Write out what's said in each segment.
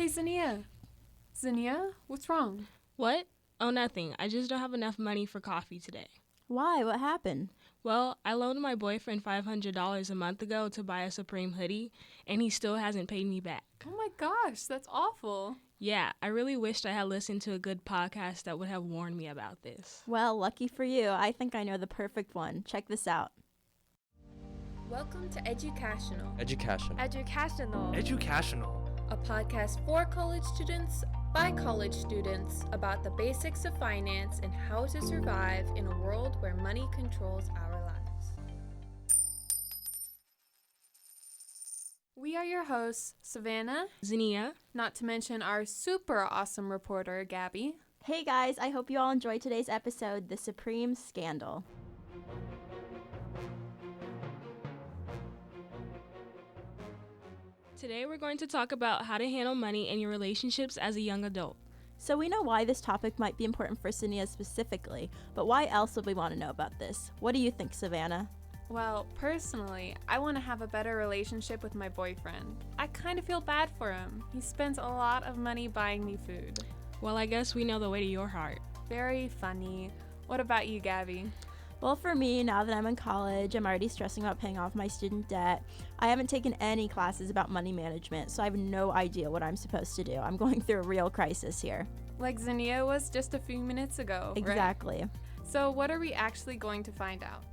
Hey, Zenia. Zenia, what's wrong? What? Oh, nothing. I just don't have enough money for coffee today. Why? What happened? Well, I loaned my boyfriend $500 a month ago to buy a Supreme hoodie, and he still hasn't paid me back. Oh my gosh, that's awful. Yeah, I really wished I had listened to a good podcast that would have warned me about this. Well, lucky for you. I think I know the perfect one. Check this out. Welcome to Educashional. Educashional. A podcast for college students by college students about the basics of finance and how to survive in a world where money controls our lives. We are your hosts, Savannah, Zenia? not to mention our super awesome reporter, Gabby. Hey guys, I hope you all enjoyed today's episode, The Supreme Scandal. Today we're going to talk about how to handle money in your relationships as a young adult. So we know why this topic might be important for Zenia specifically, but why else would we want to know about this? What do you think, Savannah? Well, personally, I want to have a better relationship with my boyfriend. I kind of feel bad for him. He spends a lot of money buying me food. Well, I guess we know the way to your heart. Very funny. What about you, Gabby? Well, for me, now that I'm in college, I'm already stressing about paying off my student debt. I haven't taken any classes about money management, so I have no idea what I'm supposed to do. I'm going through a real crisis here. Like Zenia was just a few minutes ago, Exactly. right? So what are we actually going to find out?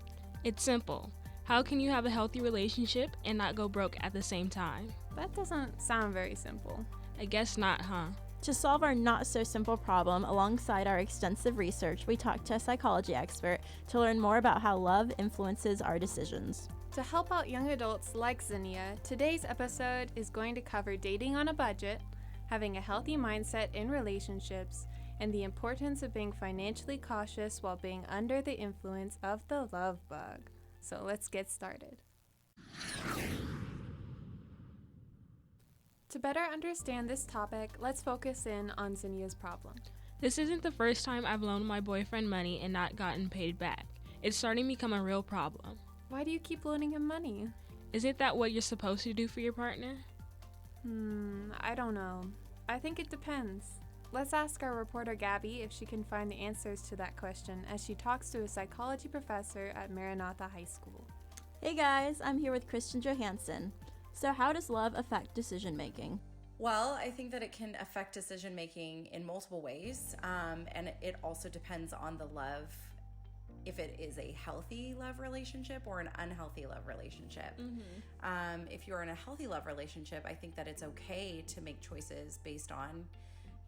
It's simple. How can you have a healthy relationship and not go broke at the same time? That doesn't sound very simple. I guess not, huh? To solve our not-so-simple problem, alongside our extensive research, we talked to a psychology expert to learn more about how love influences our decisions. To help out young adults like Zenia, today's episode is going to cover dating on a budget, having a healthy mindset in relationships, and the importance of being financially cautious while being under the influence of the love bug. So let's get started. To better understand this topic, let's focus in on Zenia's problem. This isn't the first time I've loaned my boyfriend money and not gotten paid back. It's starting to become a real problem. Why do you keep loaning him money? Isn't that what you're supposed to do for your partner? I don't know. I think it depends. Let's ask our reporter Gabby if she can find the answers to that question as she talks to a psychology professor at Maranatha High School. Hey guys, I'm here with Kristen Johansson. So how does love affect decision making? Well, I think that it can affect decision making in multiple ways, and it also depends on the love, if it is a healthy love relationship or an unhealthy love relationship. If you're in a healthy love relationship, I think that it's okay to make choices based on,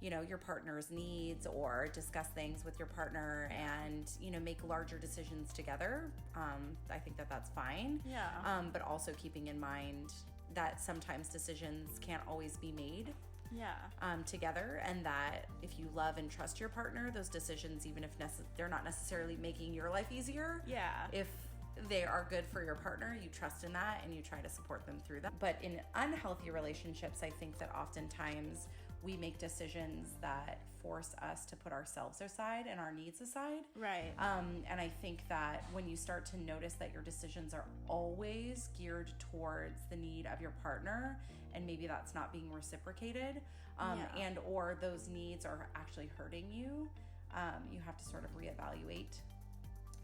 your partner's needs, or discuss things with your partner and, make larger decisions together. I think that that's fine. Yeah. But also keeping in mind that sometimes decisions can't always be made together, and that if you love and trust your partner, those decisions, even if they're not necessarily making your life easier, if they are good for your partner, you trust in that and you try to support them through that. But in unhealthy relationships, I think that oftentimes we make decisions that force us to put ourselves aside and our needs aside. Right. And I think that when you start to notice that your decisions are always geared towards the need of your partner, and maybe that's not being reciprocated, and or those needs are actually hurting you, you have to sort of reevaluate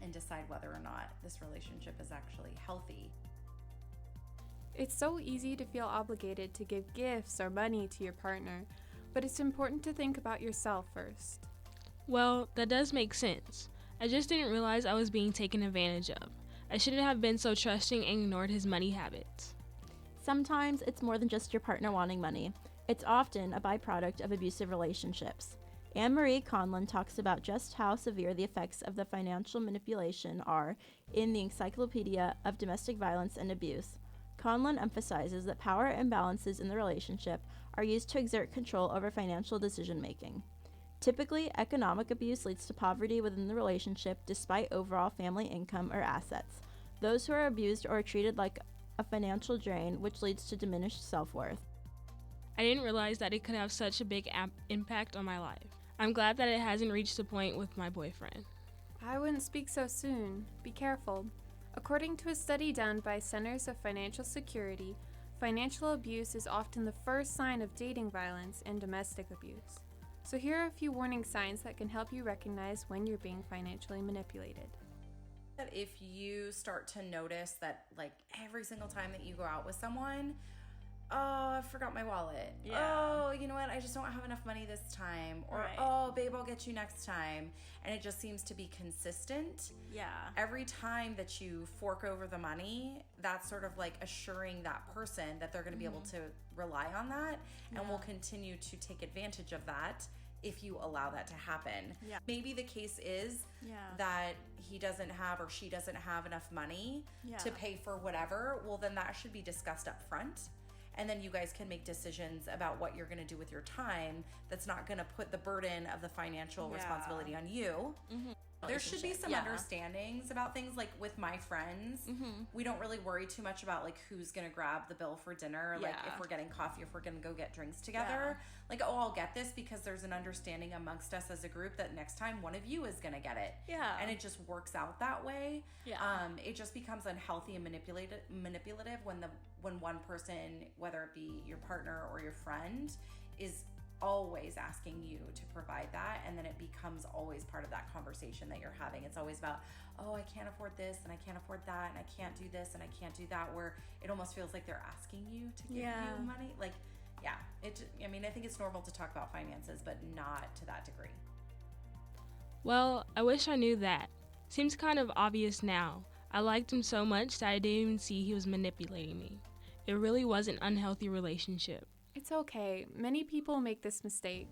and decide whether or not this relationship is actually healthy. It's so easy to feel obligated to give gifts or money to your partner, but it's important to think about yourself first. Well, that does make sense. I just didn't realize I was being taken advantage of. I shouldn't have been so trusting and ignored his money habits. Sometimes it's more than just your partner wanting money. It's often a byproduct of abusive relationships. Anne-Marie Conlon talks about just how severe the effects of the financial manipulation are in the Encyclopedia of Domestic Violence and Abuse. Conlon emphasizes that power imbalances in the relationship are used to exert control over financial decision-making. Typically, economic abuse leads to poverty within the relationship despite overall family income or assets. Those who are abused are treated like a financial drain, which leads to diminished self-worth. I didn't realize that it could have such a big impact on my life. I'm glad that it hasn't reached the point with my boyfriend. I wouldn't speak so soon. Be careful. According to a study done by Centers of Financial Security, Financial abuse is often the first sign of dating violence and domestic abuse. So here are a few warning signs that can help you recognize when you're being financially manipulated. That if you start to notice that, like, every single time that you go out with someone, oh, I forgot my wallet. Yeah. Oh, you know what? I just don't have enough money this time. Or, Right. oh, babe, I'll get you next time. And it just seems to be consistent. Yeah. Every time that you fork over the money, that's sort of like assuring that person that they're going to be able to rely on that and will continue to take advantage of that if you allow that to happen. Yeah. Maybe the case is that he doesn't have or she doesn't have enough money to pay for whatever. Well, then that should be discussed up front. And then you guys can make decisions about what you're going to do with your time that's not going to put the burden of the financial responsibility on you. There should be some understandings about things. Like with my friends, we don't really worry too much about like who's going to grab the bill for dinner, like if we're getting coffee, if we're going to go get drinks together. Like, oh, I'll get this because there's an understanding amongst us as a group that next time one of you is going to get it. Yeah. And it just works out that way. Yeah. It just becomes unhealthy and manipulative when one person, whether it be your partner or your friend, is always asking you to provide that, and then it becomes always part of that conversation that you're having. It's always about, oh, I can't afford this and I can't afford that and I can't do this and I can't do that, where it almost feels like they're asking you to give you money. Like, I think it's normal to talk about finances, but not to that degree. Well, I wish I knew that. Seems kind of obvious now. I liked him so much that I didn't even see he was manipulating me. It really was an unhealthy relationship. It's okay. Many people make this mistake.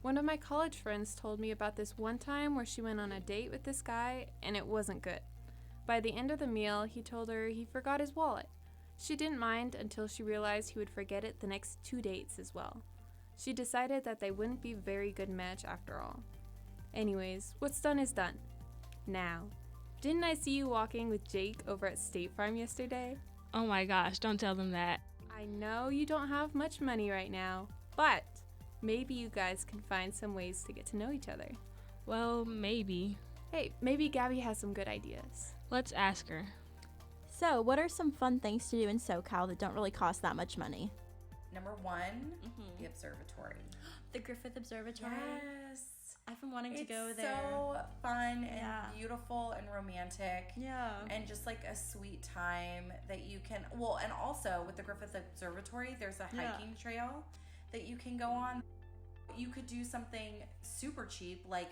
One of my college friends told me about this one time where she went on a date with this guy and it wasn't good. By the end of the meal, he told her he forgot his wallet. She didn't mind until she realized he would forget it the next 2 dates as well. She decided that they wouldn't be a very good match after all. Anyways, what's done is done. Now, didn't I see you walking with Jake over at State Farm yesterday? Oh my gosh, don't tell them that. I know you don't have much money right now, but maybe you guys can find some ways to get to know each other. Well, maybe. Hey, maybe Gabby has some good ideas. Let's ask her. So, what are some fun things to do in SoCal that don't really cost that much money? Number one, the observatory. The Griffith Observatory. Yes. I've been wanting to It's go there. so fun and beautiful and romantic. Yeah. And just like a sweet time that you can, well, and also with the Griffith Observatory, there's a hiking trail that you can go on. You could do something super cheap, like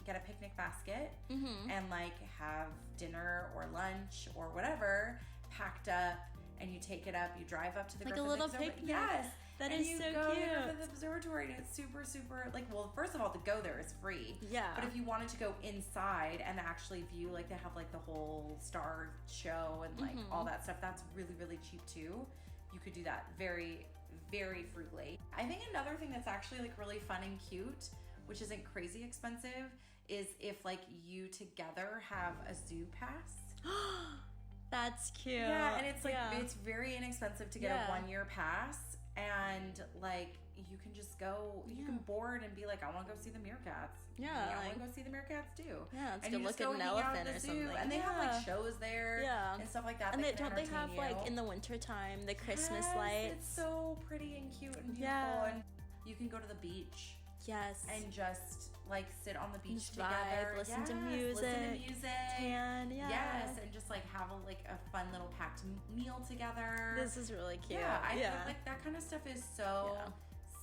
get a picnic basket and like have dinner or lunch or whatever packed up, and you take it up, you drive up to the Like Griffith a little Observatory. picnic. Yes. That and is you so go cute. to the Griffith Observatory, and it's super, super, like, well, first of all, to go there is free. Yeah. But if you wanted to go inside and actually view, like, they have, like, the whole star show and, like, all that stuff, that's really, really cheap, too. You could do that very, very frugally. I think another thing that's actually, like, really fun and cute, which isn't crazy expensive, is if, like, you together have a zoo pass. That's cute. Yeah, and it's like it's very inexpensive to get a 1-year pass, and like you can just go, you can board and be like, I want to go see the meerkats. Yeah, I like, want to go see the meerkats too. Yeah, let's and go you look just at go an hang out elephant at the or zoo, something. and they have like shows there, and stuff like that. And that don't they have like in the wintertime the Christmas lights? It's so pretty and cute and beautiful, and you can go to the beach. Yes. And just like sit on the beach Just together, vibe, listen to music, tan, yes, and just like have a fun little packed meal together. This is really cute. Yeah, I feel like that kind of stuff is so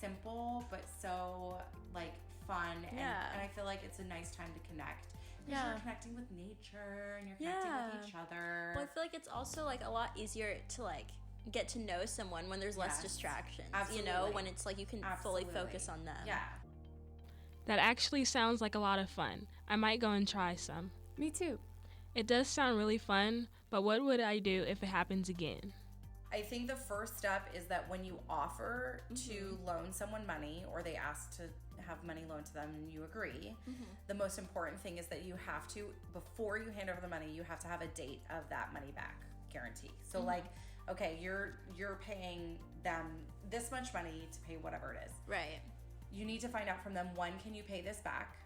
simple, but so like fun, and I feel like it's a nice time to connect. You're connecting with nature, and you're connecting with each other. Well, I feel like it's also like a lot easier to like get to know someone when there's less distractions. Absolutely. You know, when it's like you can fully focus on them. Yeah. That actually sounds like a lot of fun. I might go and try some. Me too. It does sound really fun, but what would I do if it happens again? I think the first step is that when you offer to loan someone money, or they ask to have money loaned to them and you agree, the most important thing is that you have to, before you hand over the money, you have to have a date of that money back guarantee. So like, okay, you're paying them this much money to pay whatever it is. Right. You need to find out from them, when can you pay this back?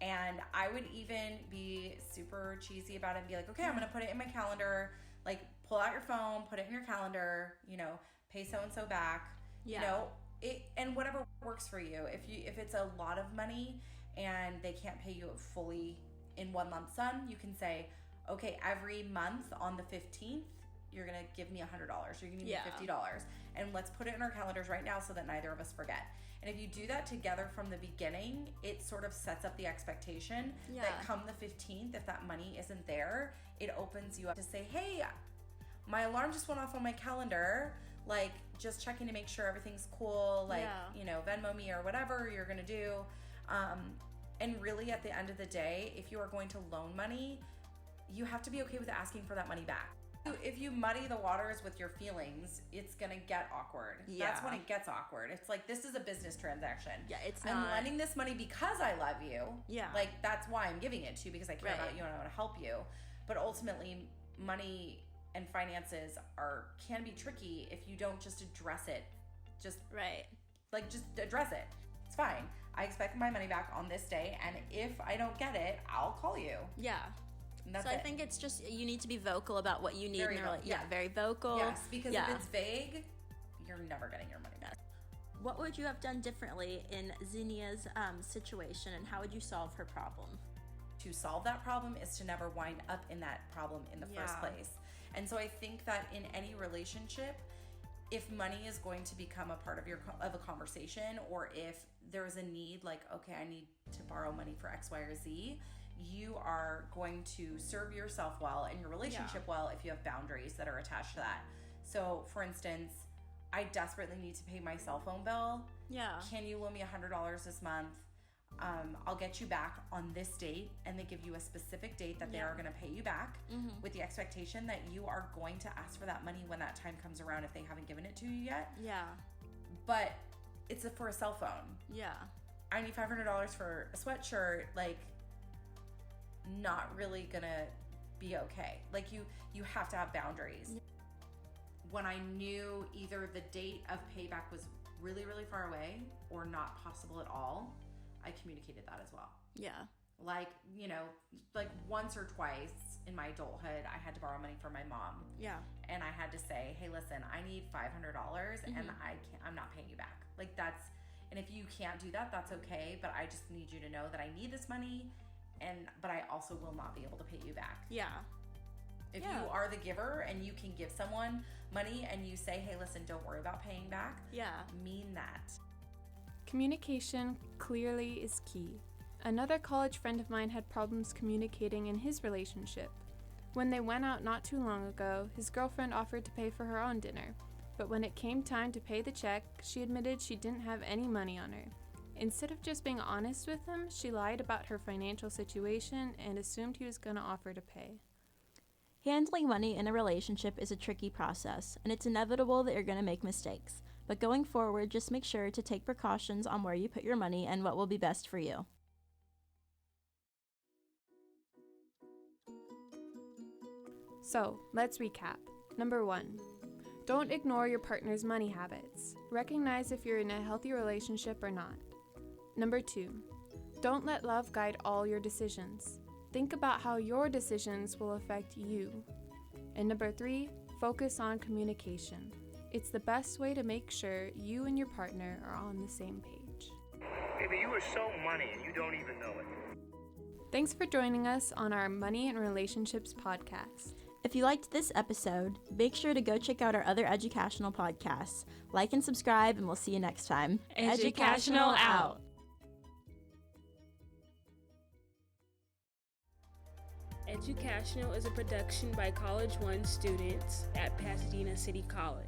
And I would even be super cheesy about it and be like, okay, I'm going to put it in my calendar Like, pull out your phone, put it in your calendar, pay so-and-so back, and whatever works for you. If it's a lot of money and they can't pay you fully in one lump sum, you can say, okay, every month on the 15th, you're going to give me $100. You're going to give me $50. And let's put it in our calendars right now so that neither of us forget. And if you do that together from the beginning, it sort of sets up the expectation that come the 15th, if that money isn't there, it opens you up to say, hey, my alarm just went off on my calendar. Like, just checking to make sure everything's cool. Like, Venmo me or whatever you're going to do. And really, at the end of the day, if you are going to loan money, you have to be okay with asking for that money back. If you muddy the waters with your feelings, it's going to get awkward. Yeah. That's when it gets awkward. It's like, this is a business transaction. Yeah, I'm lending this money because I love you. Yeah. Like, that's why I'm giving it to you, because I care about you and I want to help you. But ultimately, money and finances can be tricky if you don't just address it. Just address it. It's fine. I expect my money back on this day, and if I don't get it, I'll call you. Yeah. So I think it's just, you need to be vocal about what you need. Very vocal. Yes, because if it's vague, you're never getting your money back. What would you have done differently in Zenia's situation, and how would you solve her problem? To solve that problem is to never wind up in that problem in the first place. And so I think that in any relationship, if money is going to become a part of a conversation, or if there's a need, like, okay, I need to borrow money for X, Y, or Z, you are going to serve yourself well and your relationship well if you have boundaries that are attached to that. So, for instance, I desperately need to pay my cell phone bill. Yeah. Can you loan me $100 this month? I'll get you back on this date, and they give you a specific date that they are going to pay you back, with the expectation that you are going to ask for that money when that time comes around if they haven't given it to you yet. Yeah. But it's for a cell phone. Yeah. I need $500 for a sweatshirt. Like, not really gonna be okay. Like, you have to have boundaries. When I knew either the date of payback was really, really far away or not possible at all, I communicated that as well. Yeah. Like, once or twice in my adulthood, I had to borrow money from my mom. Yeah. And I had to say, hey, listen, I need $500 and I'm not paying you back. Like, and if you can't do that, that's okay. But I just need you to know that I need this money, but I also will not be able to pay you back. Yeah. If you are the giver and you can give someone money and you say, hey, listen, don't worry about paying back. Yeah. Mean that. Communication clearly is key. Another college friend of mine had problems communicating in his relationship. When they went out not too long ago, his girlfriend offered to pay for her own dinner. But when it came time to pay the check, she admitted she didn't have any money on her. Instead of just being honest with him, she lied about her financial situation and assumed he was going to offer to pay. Handling money in a relationship is a tricky process, and it's inevitable that you're going to make mistakes. But going forward, just make sure to take precautions on where you put your money and what will be best for you. So, let's recap. Number 1. Don't ignore your partner's money habits. Recognize if you're in a healthy relationship or not. Number 2. Don't let love guide all your decisions. Think about how your decisions will affect you. And number 3, focus on communication. It's the best way to make sure you and your partner are on the same page. Baby, you are so money and you don't even know it. Thanks for joining us on our Money and Relationships podcast. If you liked this episode, make sure to go check out our other educational podcasts. Like and subscribe, and we'll see you next time. Educational out. Educashional is a production by College One students at Pasadena City College.